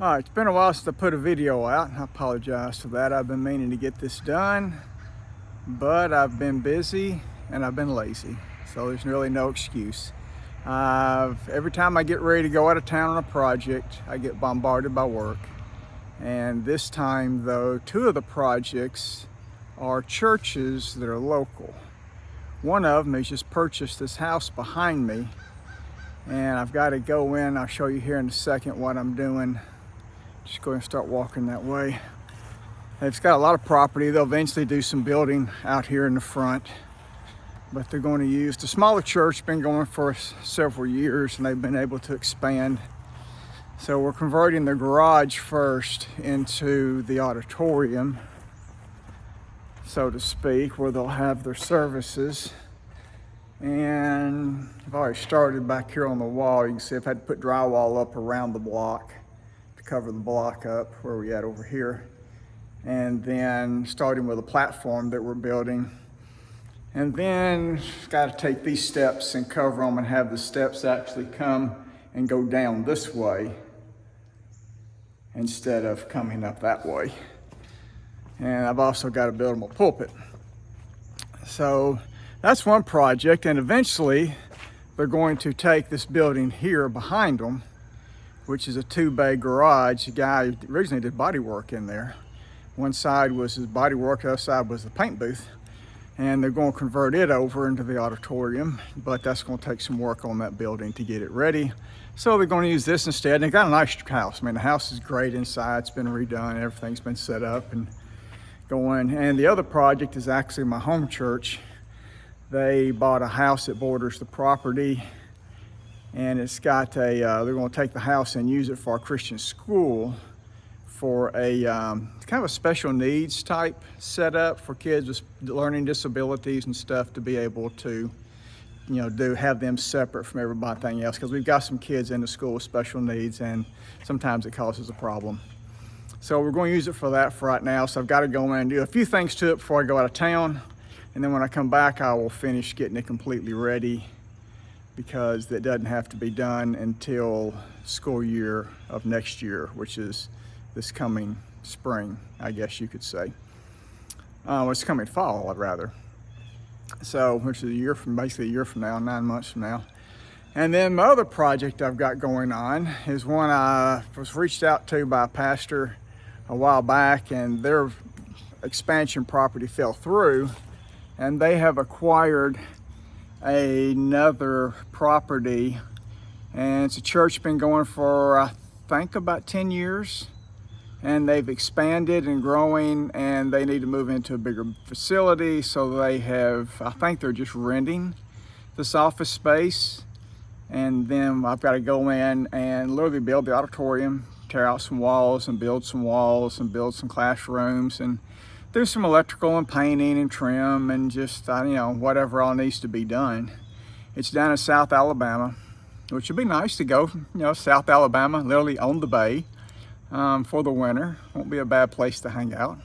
All right, it's been a while since I put a video out. I apologize for that. I've been meaning to get this done, but I've been busy and I've been lazy, so there's really no excuse. Every time I get ready to go out of town on a project, I get bombarded by work. And this time though, two of the projects are churches that are local. One of them has just purchased this house behind me, and I've got to go in. I'll show you here in a second what I'm doing. Just go ahead and start walking that way. It's got a lot of property. They'll eventually do some building out here in the front, but they're going to use the smaller church. Been going for several years and they've been able to expand. So we're converting the garage first into the auditorium, so to speak, where they'll have their services. And I've already started back here on the wall. You can see I've had to put drywall up around the block to cover the block up where we at over here. And then starting with a platform that we're building. And then got to take these steps and cover them and have the steps actually come and go down this way instead of coming up that way. And I've also got to build them a pulpit. So that's one project, and eventually they're going to take this building here behind them, which is a 2-bay garage. The guy originally did body work in there. One side was his body work, the other side was the paint booth. And they're going to convert it over into the auditorium, but that's going to take some work on that building to get it ready. So they're going to use this instead. And they got a nice house. I mean, the house is great inside. It's been redone. Everything's been set up and going. And the other project is actually my home church. They bought a house that borders the property, and it's got a, they're going to take the house and use it for a Christian school for a kind of a special needs type setup for kids with learning disabilities and stuff, to be able to, have them separate from everything else, because we've got some kids in the school with special needs and sometimes it causes a problem. So we're going to use it for that for right now. So I've got to go in and do a few things to it before I go out of town. And then when I come back, I will finish getting it completely ready, because it doesn't have to be done until school year of next year, which is this coming spring, I guess you could say. It's coming fall, rather. So, which is basically a year from now, 9 months from now. And then my other project I've got going on is one I was reached out to by a pastor a while back, and their expansion property fell through. And they have acquired another property, and it's a church been going for, I think, about 10 years. And they've expanded and growing, and they need to move into a bigger facility. So they have, I think they're just renting this office space. And then I've got to go in and literally build the auditorium, tear out some walls and build some walls and build some classrooms and do some electrical and painting and trim and just, whatever all needs to be done. It's down in South Alabama, which would be nice to go, South Alabama, literally on the bay for the winter. Won't be a bad place to hang out.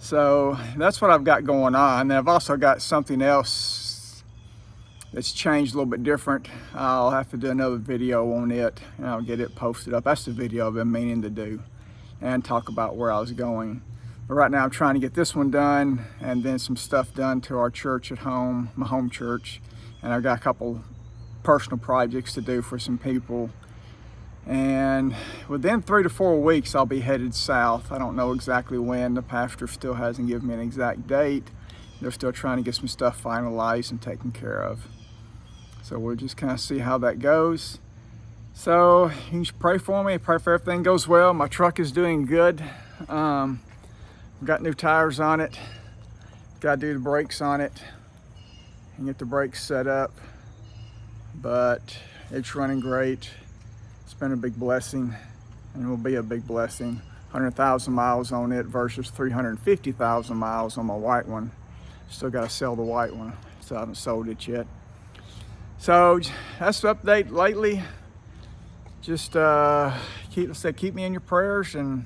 So that's what I've got going on. And I've also got something else that's changed a little bit different. I'll have to do another video on it and I'll get it posted up. That's the video I've been meaning to do and talk about where I was going. But right now I'm trying to get this one done and then some stuff done to our church at home, my home church. And I've got a couple personal projects to do for some people. And within 3 to 4 weeks, I'll be headed south. I don't know exactly when. The pastor still hasn't given me an exact date. They're still trying to get some stuff finalized and taken care of. So we'll just kind of see how that goes. So you can pray for me, pray for everything goes well. My truck is doing good. I've got new tires on it. Got to do the brakes on it and get the brakes set up. But it's running great. It's been a big blessing, and it will be a big blessing. 100,000 miles on it versus 350,000 miles on my white one. Still got to sell the white one, so I haven't sold it yet. So that's the update lately. Just keep me in your prayers, and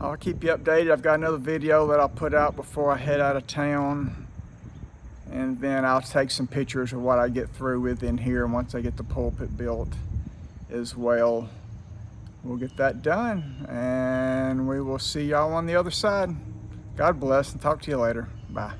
I'll keep you updated. I've got another video that I'll put out before I head out of town. And then I'll take some pictures of what I get through with in here once I get the pulpit built as well. we'll get that done, and we will see y'all on the other side. God bless, and talk to you later. Bye.